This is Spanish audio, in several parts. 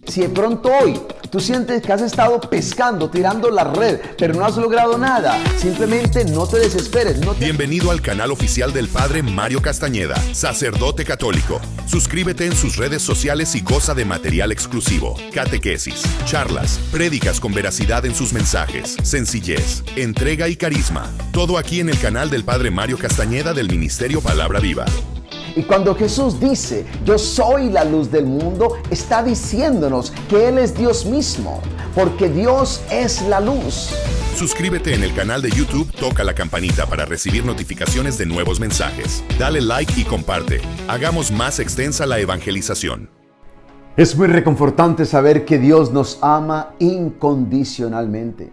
Si de pronto hoy tú sientes que has estado pescando, tirando la red, pero no has logrado nada, simplemente no te desesperes. Bienvenido al canal oficial del Padre Mario Castañeda, sacerdote católico. Suscríbete en sus redes sociales y goza de material exclusivo, catequesis, charlas, prédicas con veracidad en sus mensajes, sencillez, entrega y carisma. Todo aquí en el canal del Padre Mario Castañeda del Ministerio Palabra Viva. Y cuando Jesús dice, yo soy la luz del mundo, está diciéndonos que Él es Dios mismo, porque Dios es la luz. Suscríbete en el canal de YouTube, toca la campanita para recibir notificaciones de nuevos mensajes. Dale like y comparte. Hagamos más extensa la evangelización. Es muy reconfortante saber que Dios nos ama incondicionalmente.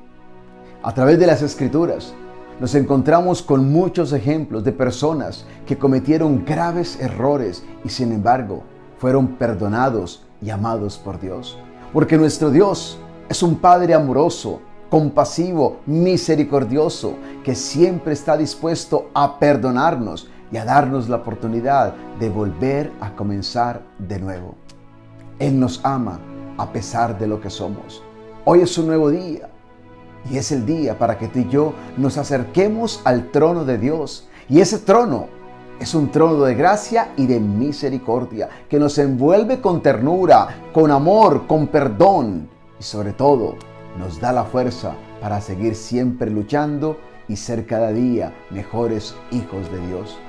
A través de las Escrituras, nos encontramos con muchos ejemplos de personas que cometieron graves errores y sin embargo fueron perdonados y amados por Dios. Porque nuestro Dios es un Padre amoroso, compasivo, misericordioso, que siempre está dispuesto a perdonarnos y a darnos la oportunidad de volver a comenzar de nuevo. Él nos ama a pesar de lo que somos. Hoy es un nuevo día. Y es el día para que tú y yo nos acerquemos al trono de Dios. Y ese trono es un trono de gracia y de misericordia que nos envuelve con ternura, con amor, con perdón. Y sobre todo, nos da la fuerza para seguir siempre luchando y ser cada día mejores hijos de Dios.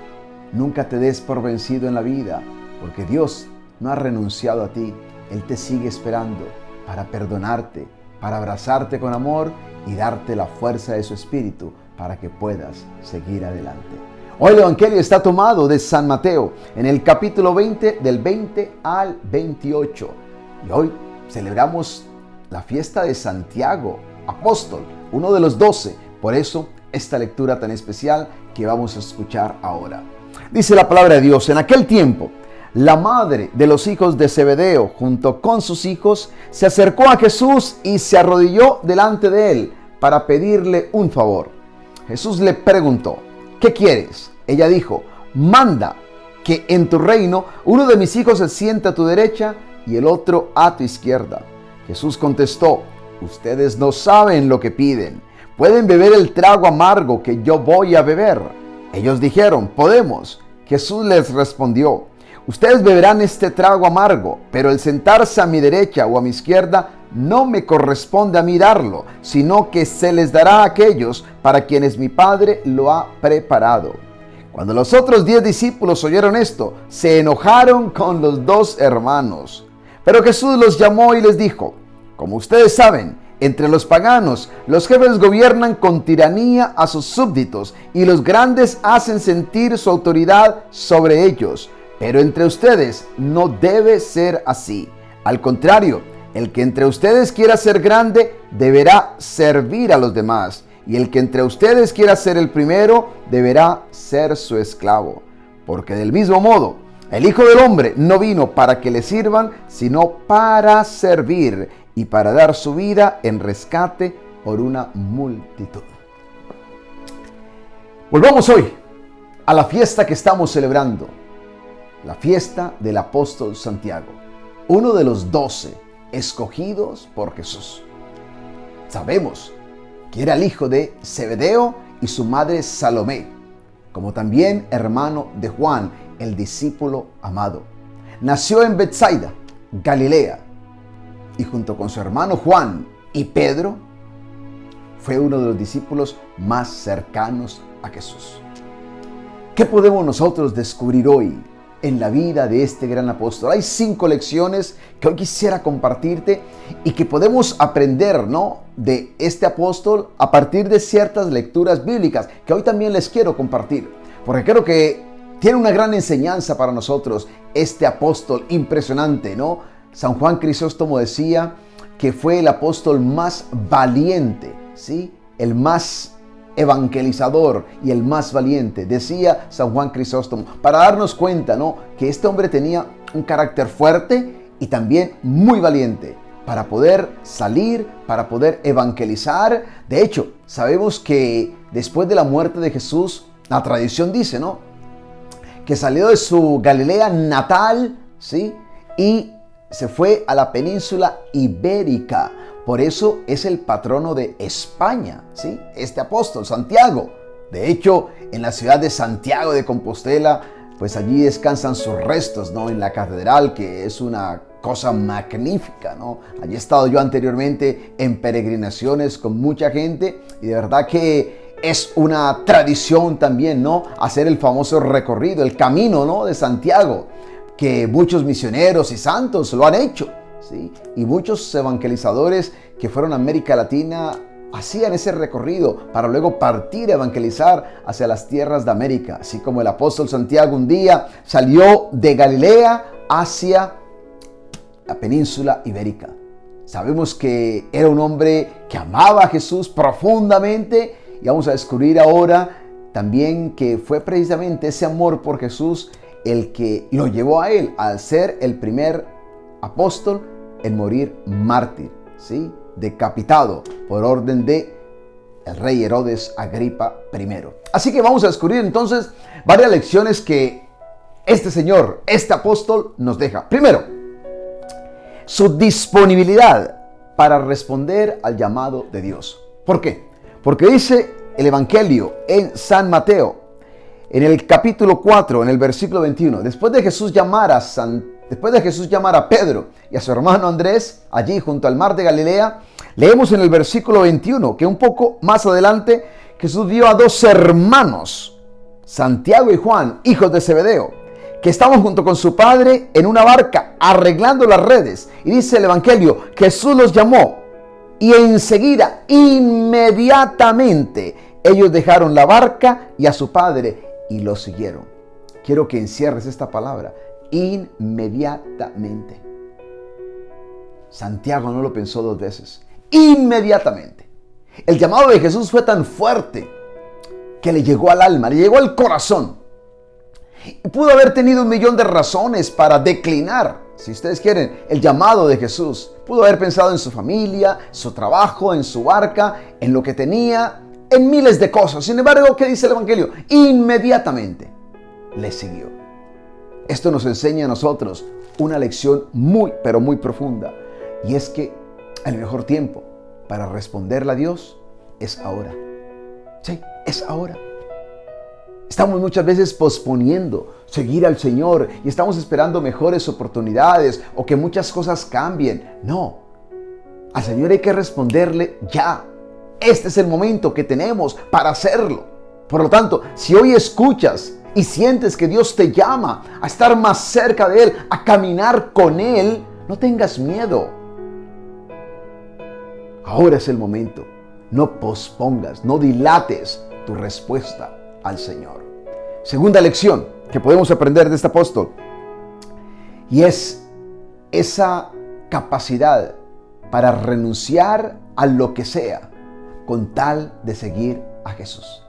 Nunca te des por vencido en la vida, porque Dios no ha renunciado a ti. Él te sigue esperando para perdonarte, para abrazarte con amor y darte la fuerza de su Espíritu para que puedas seguir adelante. Hoy el Evangelio está tomado de San Mateo, en el capítulo 20, del 20 al 28. Y hoy celebramos la fiesta de Santiago, apóstol, uno de los 12. Por eso, esta lectura tan especial que vamos a escuchar ahora. Dice la palabra de Dios: en aquel tiempo, la madre de los hijos de Zebedeo, junto con sus hijos, se acercó a Jesús y se arrodilló delante de él para pedirle un favor. Jesús le preguntó: ¿qué quieres? Ella dijo: manda que en tu reino uno de mis hijos se siente a tu derecha y el otro a tu izquierda. Jesús contestó: ustedes no saben lo que piden. ¿Pueden beber el trago amargo que yo voy a beber? Ellos dijeron: podemos. Jesús les respondió: ustedes beberán este trago amargo, pero el sentarse a mi derecha o a mi izquierda no me corresponde a mí darlo, sino que se les dará a aquellos para quienes mi Padre lo ha preparado. Cuando los otros 10 discípulos oyeron esto, se enojaron con los 2 hermanos. Pero Jesús los llamó y les dijo: como ustedes saben, entre los paganos, los jefes gobiernan con tiranía a sus súbditos y los grandes hacen sentir su autoridad sobre ellos. Pero entre ustedes no debe ser así. Al contrario, el que entre ustedes quiera ser grande deberá servir a los demás. Y el que entre ustedes quiera ser el primero deberá ser su esclavo. Porque del mismo modo, el Hijo del Hombre no vino para que le sirvan, sino para servir y para dar su vida en rescate por una multitud. Volvamos hoy a la fiesta que estamos celebrando. La fiesta del apóstol Santiago, uno de los 12 escogidos por Jesús. Sabemos que era el hijo de Zebedeo y su madre Salomé, como también hermano de Juan, el discípulo amado. Nació en Betsaida, Galilea, y junto con su hermano Juan y Pedro, fue uno de los discípulos más cercanos a Jesús. ¿Qué podemos nosotros descubrir hoy en la vida de este gran apóstol? Hay 5 lecciones que hoy quisiera compartirte y que podemos aprender, ¿no?, de este apóstol a partir de ciertas lecturas bíblicas que hoy también les quiero compartir, porque creo que tiene una gran enseñanza para nosotros este apóstol impresionante, ¿no? San Juan Crisóstomo decía que fue el apóstol más valiente, ¿sí? El más evangelizador y el más valiente, decía San Juan Crisóstomo, para darnos cuenta, ¿no?, que este hombre tenía un carácter fuerte y también muy valiente para poder salir, para poder evangelizar. De hecho, sabemos que después de la muerte de Jesús, la tradición dice, ¿no?, que salió de su Galilea natal, ¿sí?, y se fue a la península ibérica. Por eso es el patrono de España, ¿sí? Este apóstol, Santiago. De hecho, en la ciudad de Santiago de Compostela, pues allí descansan sus restos, ¿no? En la catedral, que es una cosa magnífica, ¿no? Allí he estado yo anteriormente en peregrinaciones con mucha gente y de verdad que es una tradición también, ¿no? Hacer el famoso recorrido, el camino, ¿no? De Santiago, que muchos misioneros y santos lo han hecho, ¿sí? Y muchos evangelizadores que fueron a América Latina hacían ese recorrido para luego partir a evangelizar hacia las tierras de América. Así como el apóstol Santiago un día salió de Galilea hacia la península ibérica. Sabemos que era un hombre que amaba a Jesús profundamente y vamos a descubrir ahora también que fue precisamente ese amor por Jesús el que lo llevó a él al ser el primer apóstol en morir mártir, ¿sí? Decapitado por orden de el rey Herodes Agripa I. Así que vamos a descubrir entonces varias lecciones que este señor, este apóstol nos deja. Primero, su disponibilidad para responder al llamado de Dios. ¿Por qué? Porque dice el Evangelio en San Mateo, en el capítulo 4, en el versículo 21, después de Jesús llamar a Pedro y a su hermano Andrés, allí junto al mar de Galilea, leemos en el versículo 21 que un poco más adelante Jesús vio a dos hermanos, Santiago y Juan, hijos de Zebedeo, que estaban junto con su padre en una barca arreglando las redes. Y dice el Evangelio, Jesús los llamó y enseguida, inmediatamente, ellos dejaron la barca y a su padre y lo siguieron. Quiero que encierres esta palabra, inmediatamente. Santiago no lo pensó dos veces, inmediatamente. El llamado de Jesús fue tan fuerte que le llegó al alma, le llegó al corazón. Y pudo haber tenido 1.000.000 de razones para declinar, si ustedes quieren, el llamado de Jesús. Pudo haber pensado en su familia, su trabajo, en su barca, en lo que tenía, en miles de cosas. Sin embargo, ¿qué dice el Evangelio? Inmediatamente le siguió. Esto nos enseña a nosotros una lección muy, pero muy profunda. Y es que el mejor tiempo para responderle a Dios es ahora. Sí, es ahora. Estamos muchas veces posponiendo seguir al Señor y estamos esperando mejores oportunidades o que muchas cosas cambien. No, al Señor hay que responderle ya. Este es el momento que tenemos para hacerlo. Por lo tanto, si hoy escuchas y sientes que Dios te llama a estar más cerca de Él, a caminar con Él, no tengas miedo. Ahora es el momento. No pospongas, no dilates tu respuesta al Señor. Segunda lección que podemos aprender de este apóstol, y es esa capacidad para renunciar a lo que sea con tal de seguir a Jesús.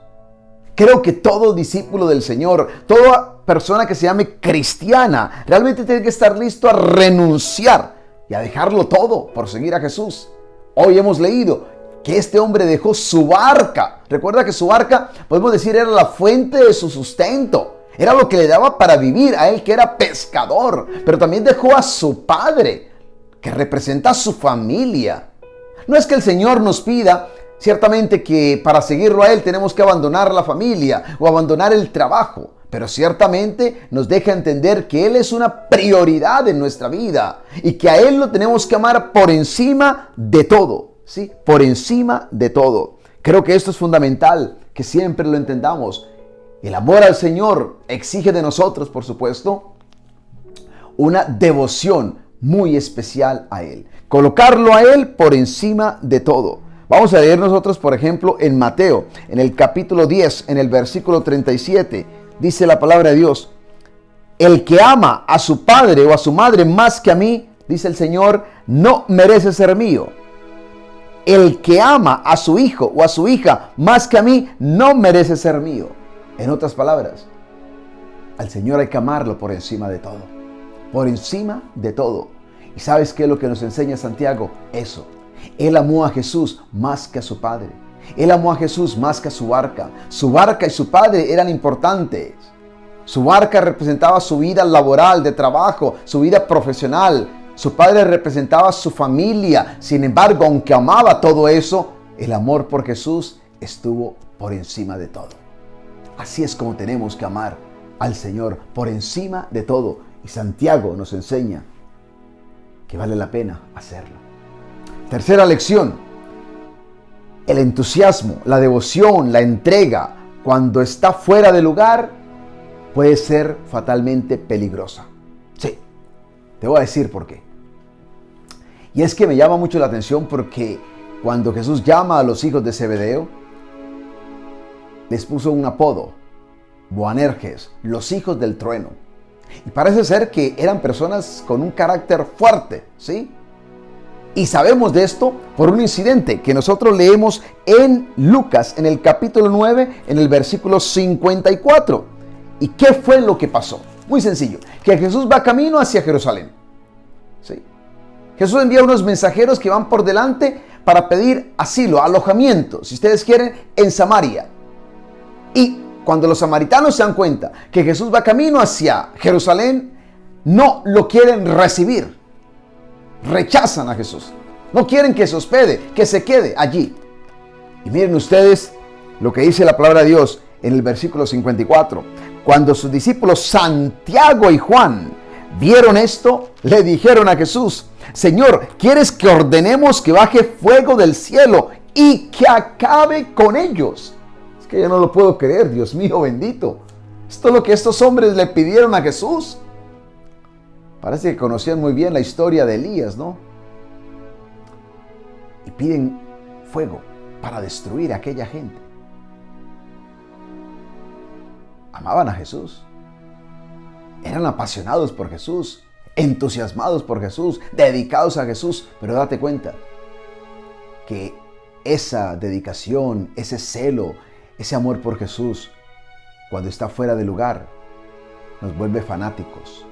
Creo que todo discípulo del Señor, toda persona que se llame cristiana, realmente tiene que estar listo a renunciar y a dejarlo todo por seguir a Jesús. Hoy hemos leído que este hombre dejó su barca. Recuerda que su barca, podemos decir, era la fuente de su sustento. Era lo que le daba para vivir a él, que era pescador. Pero también dejó a su padre, que representa a su familia. No es que el Señor nos pida, ciertamente, que para seguirlo a Él tenemos que abandonar la familia o abandonar el trabajo. Pero ciertamente nos deja entender que Él es una prioridad en nuestra vida y que a Él lo tenemos que amar por encima de todo. ¿Sí? Por encima de todo. Creo que esto es fundamental, que siempre lo entendamos. El amor al Señor exige de nosotros, por supuesto, una devoción muy especial a Él. Colocarlo a Él por encima de todo. Vamos a leer nosotros, por ejemplo, en Mateo, en el capítulo 10, en el versículo 37, dice la palabra de Dios: el que ama a su padre o a su madre más que a mí, dice el Señor, no merece ser mío. El que ama a su hijo o a su hija más que a mí, no merece ser mío. En otras palabras, al Señor hay que amarlo por encima de todo. Por encima de todo. ¿Y sabes qué es lo que nos enseña Santiago? Eso. Él amó a Jesús más que a su padre. Él amó a Jesús más que a su barca. Su barca y su padre eran importantes. Su barca representaba su vida laboral, de trabajo, su vida profesional. Su padre representaba a su familia. Sin embargo, aunque amaba todo eso, el amor por Jesús estuvo por encima de todo. Así es como tenemos que amar al Señor, por encima de todo. Y Santiago nos enseña que vale la pena hacerlo. Tercera lección: el entusiasmo, la devoción, la entrega, cuando está fuera de lugar, puede ser fatalmente peligrosa. Sí, te voy a decir por qué. Y es que me llama mucho la atención porque cuando Jesús llama a los hijos de Zebedeo, les puso un apodo: Boanerges, los hijos del trueno. Y parece ser que eran personas con un carácter fuerte, ¿sí? Y sabemos de esto por un incidente que nosotros leemos en Lucas, en el capítulo 9, en el versículo 54. ¿Y qué fue lo que pasó? Muy sencillo, que Jesús va camino hacia Jerusalén, ¿sí? Jesús envía unos mensajeros que van por delante para pedir asilo, alojamiento, si ustedes quieren, en Samaria. Y cuando los samaritanos se dan cuenta que Jesús va camino hacia Jerusalén, no lo quieren recibir. Rechazan a Jesús. No quieren que se hospede, que se quede allí. Y miren ustedes lo que dice la palabra de Dios en el versículo 54. Cuando sus discípulos Santiago y Juan vieron esto, le dijeron a Jesús: Señor, ¿quieres que ordenemos que baje fuego del cielo y que acabe con ellos? Es que yo no lo puedo creer, Dios mío bendito. Esto es lo que estos hombres le pidieron a Jesús. Parece que conocían muy bien la historia de Elías, ¿no? Y piden fuego para destruir a aquella gente. Amaban a Jesús. Eran apasionados por Jesús, entusiasmados por Jesús, dedicados a Jesús. Pero date cuenta que esa dedicación, ese celo, ese amor por Jesús, cuando está fuera de lugar, nos vuelve fanáticos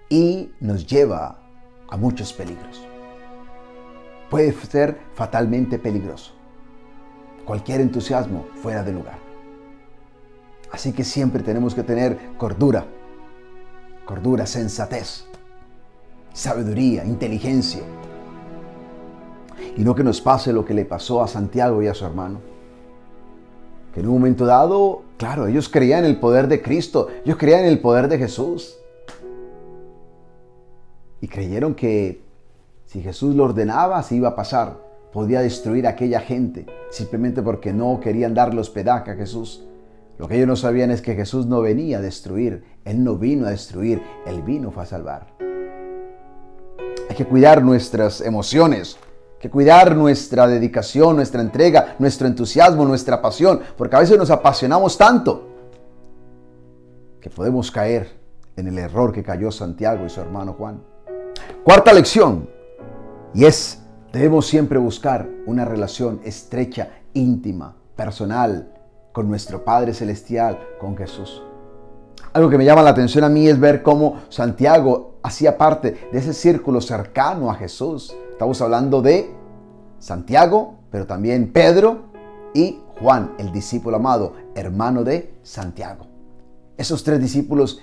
y nos lleva a muchos peligros. Puede ser fatalmente peligroso cualquier entusiasmo fuera de lugar. Así que siempre tenemos que tener cordura, sensatez, sabiduría, inteligencia. Y no que nos pase lo que le pasó a Santiago y a su hermano. Que en un momento dado, claro, ellos creían en el poder de Cristo, ellos creían en el poder de Jesús. Y creyeron que si Jesús lo ordenaba, así iba a pasar. Podía destruir a aquella gente simplemente porque no querían darle hospedaje a Jesús. Lo que ellos no sabían es que Jesús no venía a destruir. Él no vino a destruir, Él vino fue a salvar. Hay que cuidar nuestras emociones, hay que cuidar nuestra dedicación, nuestra entrega, nuestro entusiasmo, nuestra pasión, porque a veces nos apasionamos tanto que podemos caer en el error que cayó Santiago y su hermano Juan. Cuarta lección, y es: debemos siempre buscar una relación estrecha, íntima, personal, con nuestro Padre Celestial, con Jesús. Algo que me llama la atención a mí es ver cómo Santiago hacía parte de ese círculo cercano a Jesús. Estamos hablando de Santiago, pero también Pedro y Juan, el discípulo amado, hermano de Santiago. Esos tres discípulos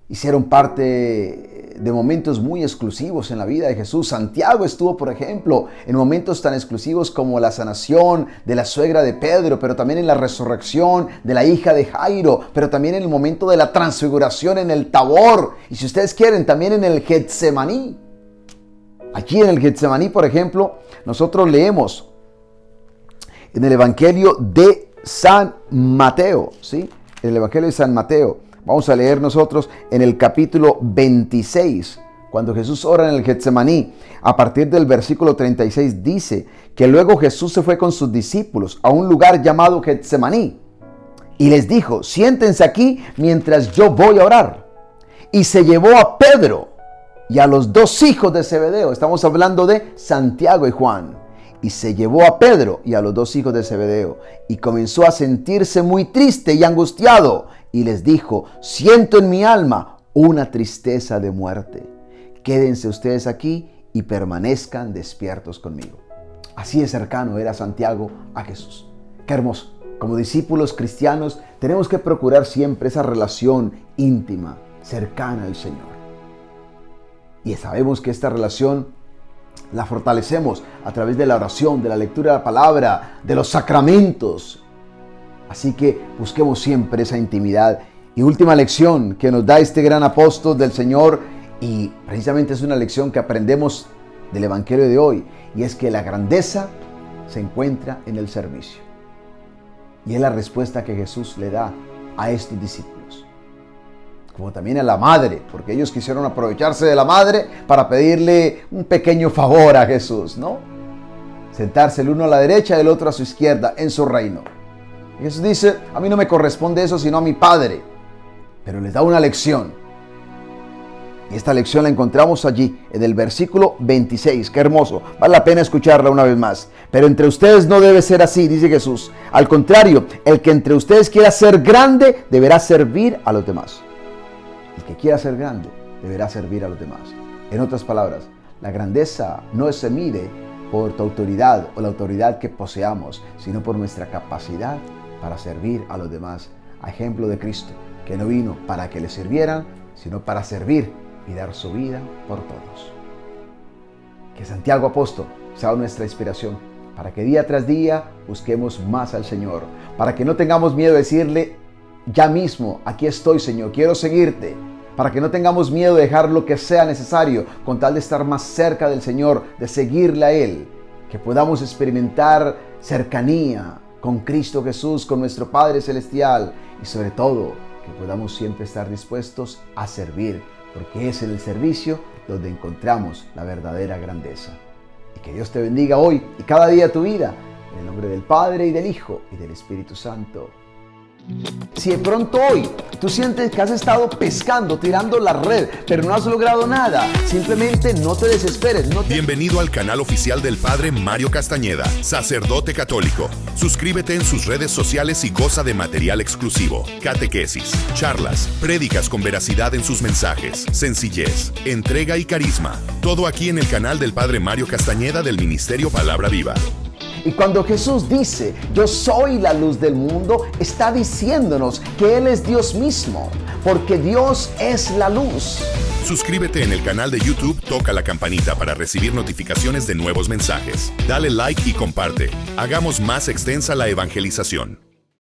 hicieron parte de momentos muy exclusivos en la vida de Jesús. Santiago estuvo, por ejemplo, en momentos tan exclusivos como la sanación de la suegra de Pedro, pero también en la resurrección de la hija de Jairo, pero también en el momento de la transfiguración en el Tabor, y si ustedes quieren, también en el Getsemaní. Aquí en el Getsemaní, por ejemplo, nosotros leemos en el Evangelio de San Mateo, ¿sí? En el Evangelio de San Mateo. Vamos a leer nosotros en el capítulo 26, cuando Jesús ora en el Getsemaní. A partir del versículo 36 dice que luego Jesús se fue con sus discípulos a un lugar llamado Getsemaní y les dijo: siéntense aquí mientras yo voy a orar. Y se llevó a Pedro y a los dos hijos de Zebedeo. Estamos hablando de Santiago y Juan. Y se llevó a Pedro y a los dos hijos de Zebedeo y comenzó a sentirse muy triste y angustiado. Y les dijo: siento en mi alma una tristeza de muerte. Quédense ustedes aquí y permanezcan despiertos conmigo. Así de cercano era Santiago a Jesús. Qué hermoso. Como discípulos cristianos tenemos que procurar siempre esa relación íntima, cercana al Señor. Y sabemos que esta relación la fortalecemos a través de la oración, de la lectura de la palabra, de los sacramentos. Así que busquemos siempre esa intimidad. Y última lección que nos da este gran apóstol del Señor, y precisamente es una lección que aprendemos del Evangelio de hoy, y es que la grandeza se encuentra en el servicio. Y es la respuesta que Jesús le da a estos discípulos. Como también a la madre, porque ellos quisieron aprovecharse de la madre para pedirle un pequeño favor a Jesús, ¿no? Sentarse el uno a la derecha y el otro a su izquierda en su reino. Y Jesús dice, a mí no me corresponde eso, sino a mi Padre. Pero les da una lección. Y esta lección la encontramos allí, en el versículo 26. ¡Qué hermoso! Vale la pena escucharla una vez más. Pero entre ustedes no debe ser así, dice Jesús. Al contrario, el que entre ustedes quiera ser grande, deberá servir a los demás. El que quiera ser grande, deberá servir a los demás. En otras palabras, la grandeza no se mide por tu autoridad o la autoridad que poseamos, sino por nuestra capacidad para servir a los demás. A ejemplo de Cristo, que no vino para que le sirvieran, sino para servir y dar su vida por todos. Que Santiago Apóstol sea nuestra inspiración, para que día tras día busquemos más al Señor, para que no tengamos miedo de decirle ya mismo, aquí estoy Señor, quiero seguirte, para que no tengamos miedo de dejar lo que sea necesario con tal de estar más cerca del Señor, de seguirle a Él, que podamos experimentar cercanía con Cristo Jesús, con nuestro Padre Celestial, y sobre todo que podamos siempre estar dispuestos a servir, porque es en el servicio donde encontramos la verdadera grandeza. Y que Dios te bendiga hoy y cada día de tu vida, en el nombre del Padre y del Hijo y del Espíritu Santo. Si de pronto hoy tú sientes que has estado pescando, tirando la red, pero no has logrado nada, simplemente no te desesperes. Bienvenido al canal oficial del Padre Mario Castañeda, sacerdote católico. Suscríbete en sus redes sociales y goza de material exclusivo, catequesis, charlas, prédicas con veracidad en sus mensajes, sencillez, entrega y carisma. Todo aquí en el canal del Padre Mario Castañeda del Ministerio Palabra Viva. Y cuando Jesús dice, yo soy la luz del mundo, está diciéndonos que Él es Dios mismo, porque Dios es la luz. Suscríbete en el canal de YouTube, toca la campanita para recibir notificaciones de nuevos mensajes. Dale like y comparte. Hagamos más extensa la evangelización.